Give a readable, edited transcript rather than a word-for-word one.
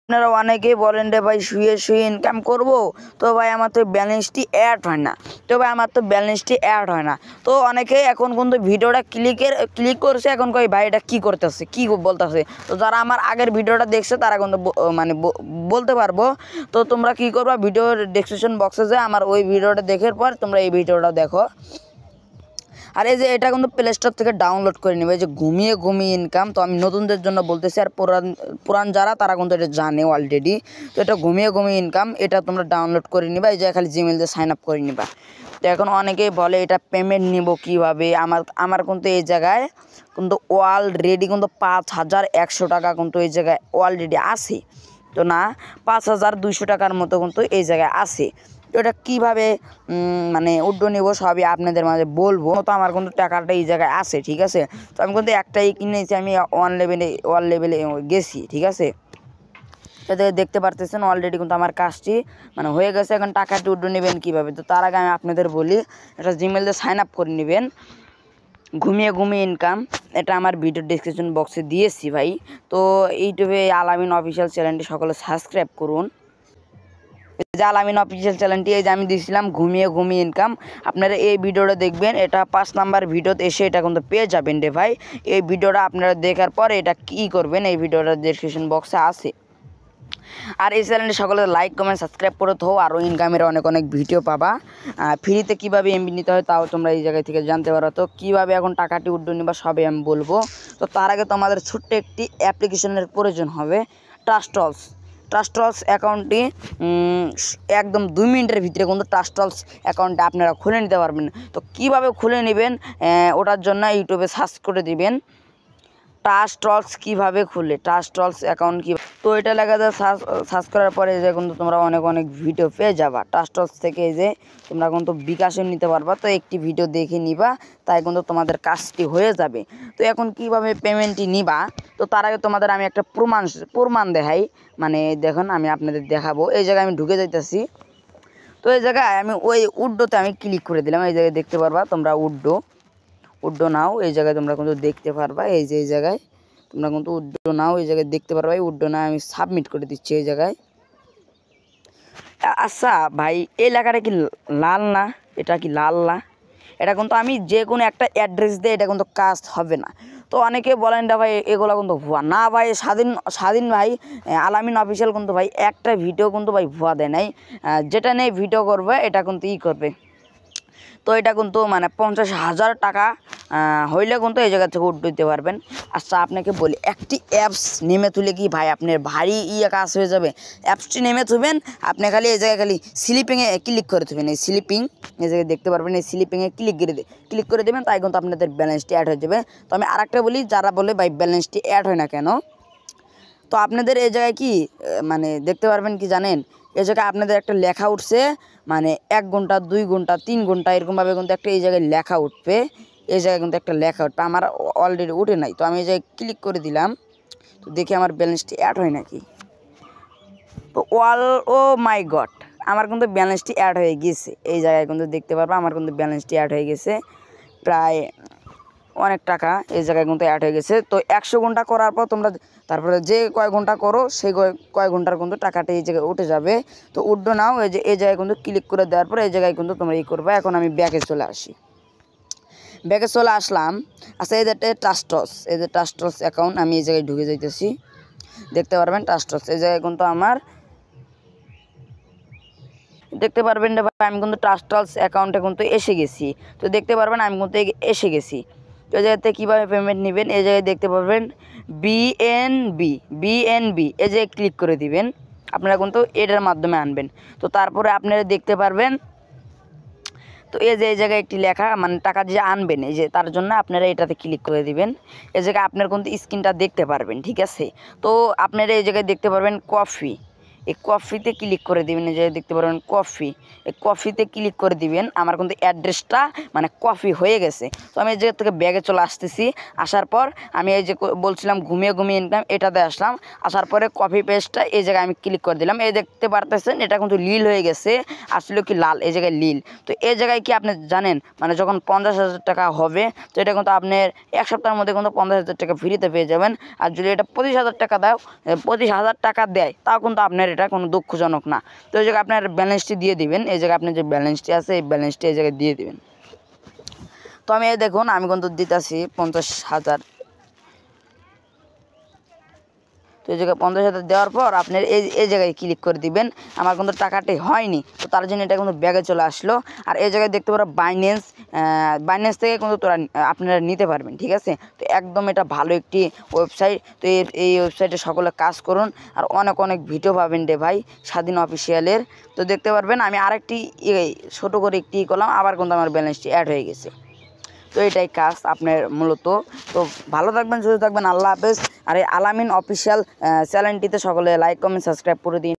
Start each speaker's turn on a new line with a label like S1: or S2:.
S1: আপনারা অনেকেই বলেন রে ভাই শুয়ে শুয়ে ইনকাম করব, তো ভাই আমার তো ব্যালেন্সটি অ্যাড হয় না, তো অনেকেই এখন কিন্তু ভিডিওটা ক্লিক করছে, এখন কই ভাই এটা কী করতেছে, কী বলতেছে। তো যারা আমার আগের ভিডিওটা দেখছে তারা কিন্তু মানে বলতে পারবো। তো তোমরা কী করবা, ভিডিওর ডেসক্রিপশন বক্সে যে আমার ওই ভিডিওটা দেখার পর তোমরা এই ভিডিওটা দেখো। আর এই যে এটা কিন্তু প্লে স্টোর থেকে ডাউনলোড করে নেবে, যে ঘুমিয়ে ঘুমিয়ে ইনকাম। তো আমি নতুনদের জন্য বলতেছি, আর পুরান যারা তারা কিন্তু এটা জানে অলরেডি। তো এটা ঘুমিয়ে ঘুমিয়ে ইনকাম, এটা তোমরা ডাউনলোড করে নিবা, এই যে খালি জিমেল দিয়ে সাইন আপ করে নিবা। তো এখন অনেকেই বলে এটা পেমেন্ট নিব কীভাবে। আমার কিন্তু এই জায়গায় কিন্তু অলরেডি কিন্তু 5100 টাকা কিন্তু এই জায়গায় অলরেডি আছে। তো না, 5200 টাকার মতো কিন্তু এই জায়গায় আছে। তো এটা কীভাবে মানে উড্ডো নেব সবই আপনাদের মাঝে বলবো। তো আমার কিন্তু টাকাটা এই জায়গায় আছে, ঠিক আছে। তো আমি কিন্তু একটাই কিনেছি, আমি ওয়ান লেভেলে গেছি, ঠিক আছে। এতে দেখতে পারতেছেন অলরেডি কিন্তু আমার কাজটি মানে হয়ে গেছে। এখন টাকাটি উড্ডো নেবেন কীভাবে, তো তার আগে আমি আপনাদের বলি, এটা জিমেল দিয়ে সাইন আপ করে নেবেন, ঘুমিয়ে ঘুমিয়ে ইনকাম। এটা আমার ভিডিও ডেসক্রিপশন বক্সে দিয়েছি ভাই। তো ইউটিউবে আলামিন অফিসিয়াল চ্যানেলটি সকলে সাবস্ক্রাইব করুন। যে আলামিন অফিসিয়াল চ্যানেলটি এই যে আমি দিয়েছিলাম ঘুমিয়ে ঘুমিয়ে ইনকাম, আপনারা এই ভিডিওটা দেখবেন, এটা 5 নাম্বার ভিডিওতে এসে এটা কিন্তু পেয়ে যাবেন রে ভাই। এই ভিডিওটা আপনারা দেখার পর এটা কী করবেন, এই ভিডিওটা ডেসক্রিপশন বক্সে আছে। আর এই চ্যানেলটি সকলে লাইক কমেন্ট সাবস্ক্রাইব করে থাও, আরও ইনকামের অনেক ভিডিও পাবা। ফ্রিতে কীভাবে এমবি নিতে হয় তাও তোমরা এই জায়গা থেকে জানতে পারো। তো কীভাবে এখন টাকাটি উড্ডো নিবা সবই আমি বলবো। তো তার আগে তোমাদের ছোট্ট একটি অ্যাপ্লিকেশনের প্রয়োজন হবে, ট্রাস্টলস অ্যাকাউন্টটি একদম 2 মিনিটের ভিতরে কিন্তু ট্রাস্টলস অ্যাকাউন্টে আপনারা খুলে নিতে পারবেন। তো কীভাবে খুলে নেবেন ওটার জন্য ইউটিউবে সার্চ করে দিবেন ট্রাস্টলস কীভাবে খুলে, ট্রাস্টলস অ্যাকাউন্ট কী। তো এটা লেখা যায় সার্চ করার পরে যে কিন্তু তোমরা অনেক ভিডিও পেয়ে যাবা ট্রাস্টলস থেকে। এই যে তোমরা কিন্তু বিকাশে নিতে পারবা, তো একটি ভিডিও দেখে নিবা, তাই কিন্তু তোমাদের কাজটি হয়ে যাবে। তো এখন কিভাবে পেমেন্টটি নিবা, তো তার আগে তোমাদের আমি একটা প্রমাণ দেখাই। মানে দেখুন আমি আপনাদের দেখাবো, এই জায়গায় আমি ঢুকে যাইতেছি। তো এই জায়গায় আমি ওই উড্ডোতে আমি ক্লিক করে দিলাম, এই জায়গায় দেখতে পারবা তোমরা উড্ডো নাও, এই জায়গায় তোমরা কিন্তু দেখতে পারবা। এই যে এই জায়গায় তোমরা কিন্তু উড্ডো নাও এই জায়গায় দেখতে পারবা, এই উড্ডো না আমি সাবমিট করে দিচ্ছি এই জায়গায়। আচ্ছা ভাই এই লেখাটা কি লাল না, এটা কি লাল না? এটা কিন্তু আমি যে কোনো একটা অ্যাড্রেস দিয়ে এটা কিন্তু কাজ হবে না। তো অনেকে বলেন না ভাই এগুলো কিন্তু ভুয়া না। ভাই স্বাধীন ভাই আলামিন অফিসিয়াল কিন্তু ভাই একটা ভিডিও কিন্তু ভাই ভুয়া দেয় নাই। যেটা নিয়ে ভিডিও করবে এটা কিন্তু করবে। তো এটা কিন্তু মানে 50,000 টাকা হইলে কিন্তু এই জায়গা থেকে উঠে দিতে পারবেন। আচ্ছা আপনাকে বলি, একটি অ্যাপস নেমে তুলে কি ভাই আপনার ভারী কাজ হয়ে যাবে? অ্যাপসটি নেমে তুলবেন, আপনি খালি এই জায়গায় খালি স্লিপিংয়ে ক্লিক করে দেবেন, এই স্লিপিং এই জায়গায় দেখতে পারবেন, এই স্লিপিংয়ে ক্লিক করে দেবেন, তাই কিন্তু আপনাদের ব্যালেন্সটি অ্যাড হয়ে যাবে। তো আমি আরেকটা বলি, যারা বলে ভাই ব্যালেন্সটি অ্যাড হয় না কেন, তো আপনাদের এই জায়গায় কি মানে দেখতে পারবেন কি জানেন, এই জায়গায় আপনাদের একটা লেখা উঠছে, মানে 1 ঘন্টা 2 ঘন্টা 3 ঘন্টা এরকমভাবে কিন্তু একটা এই জায়গায় লেখা উঠবে। এই জায়গায় কিন্তু একটা লেখা উঠবে, আমার অলরেডি উঠে নাই। তো আমি এই জায়গায় ক্লিক করে দিলাম, তো দেখি আমার ব্যালেন্সটি অ্যাড হয় নাকি। তো ও মাই গড, আমার কিন্তু ব্যালেন্সটি অ্যাড হয়ে গেছে। এই জায়গায় কিন্তু দেখতে পারবো আমার কিন্তু ব্যালেন্সটি অ্যাড হয়ে গেছে, প্রায় অনেক টাকা এই জায়গায় কিন্তু অ্যাড হয়ে গেছে। তো 100 ঘন্টা করার পর তোমরা তারপরে যে কয় ঘন্টা করো সেই কয় ঘন্টার কিন্তু টাকাটা এই জায়গায় উঠে যাবে। তো উঠবে নাও, এই যে এই জায়গায় কিন্তু ক্লিক করে দেওয়ার পরে এই জায়গায় কিন্তু তোমরা করবে। এখন আমি ব্যাকে চলে আসলাম। আচ্ছা এই যে ট্রাস্টলস অ্যাকাউন্ট, আমি এই জায়গায় ঢুকে যাইতেছি, দেখতে পারবেন ট্রাস্টলস এই জায়গায় কিন্তু আমার দেখতে পারবেন আমি কিন্তু ট্রাস্টলস অ্যাকাউন্টে কিন্তু এসে গেছি। তো দেখতে পারবেন আমি কিন্তু এসে গেছি। তো এই জায়গাতে কীভাবে পেমেন্ট নেবেন, এই জায়গায় দেখতে পারবেন বিএনবি এই জায়গায় ক্লিক করে দিবেন, আপনারা কিন্তু এটার মাধ্যমে আনবেন। তো তারপরে আপনারা দেখতে পারবেন, তো এই যে এই জায়গায় একটি লেখা মানে টাকা যে আনবেন, এই যে তার জন্য আপনারা এটাতে ক্লিক করে দিবেন। এই জায়গায় আপনার কিন্তু স্ক্রিনটা দেখতে পারবেন, ঠিক আছে। তো আপনারা এই জায়গায় দেখতে পারবেন কফি, এই কপিতে ক্লিক করে দিবেন। এই যে দেখতে পারবেন কপি, এই কপিতে ক্লিক করে দিবেন। আমার কিন্তু অ্যাড্রেসটা মানে কপি হয়ে গেছে। তো আমি এই জায়গা থেকে ব্যাগে চলে আসতেছি। আসার পর আমি এই যে বলছিলাম ঘুমিয়ে ঘুমিয়ে ইনকাম, এটাতে আসলাম। আসার পরে কপি পেস্টটা এই জায়গায় আমি ক্লিক করে দিলাম। এই দেখতে পারতেছেন এটা কিন্তু নীল হয়ে গেছে, আসলে কি লাল, এই জায়গায় নীল। তো এই জায়গায় কি আপনি জানেন মানে যখন 50,000 টাকা হবে, তো এটা কিন্তু আপনার এক সপ্তাহের মধ্যে কিন্তু 50,000 টাকা ফ্রিতে পেয়ে যাবেন। আর যদি এটা 25,000 টাকা দাও, 25,000 টাকা দেয়, তাও কিন্তু আপনার এটা কোনো দুঃখজনক না। তো এই জায়গায় আপনার ব্যালেন্সটি দিয়ে দিবেন। এই জায়গায় আপনার যে ব্যালেন্সটি আছে এই ব্যালেন্সটি এই জায়গায় দিয়ে দিবেন। তো আমি এই দেখুন আমি কিন্তু দিতেছি 50,000। তো এই জায়গায় 50,000 দেওয়ার পর আপনার এই জায়গায় ক্লিক করে দিবেন। আমার কিন্তু টাকাটি হয়নি, তো তার জন্য এটা কিন্তু ব্যাগে চলে আসলো। আর এই জায়গায় দেখতে পারো বাইন্যান্স থেকে কিন্তু আপনারা নিতে পারবেন, ঠিক আছে। তো একদম এটা ভালো একটি ওয়েবসাইট। তো এই ওয়েবসাইটে সকলে কাজ করুন, আর অনেক অনেক ভিডিও পাবেন রে ভাই স্বাধীন অফিসিয়ালের। তো দেখতে পারবেন আমি আরেকটি ছোটো করে একটি করলাম, আবার কিন্তু আমার ব্যালেন্সটি অ্যাড হয়ে গেছে। তো এটাই কাজ আপনার মূলত। তো ভালো থাকবেন, সুস্থ থাকবেন, আল্লাহ হাফেজ। আর এই আলামিন অফিসিয়াল চ্যানেলটিতে সকলে লাইক কমেন্ট সাবস্ক্রাইব করে দিন।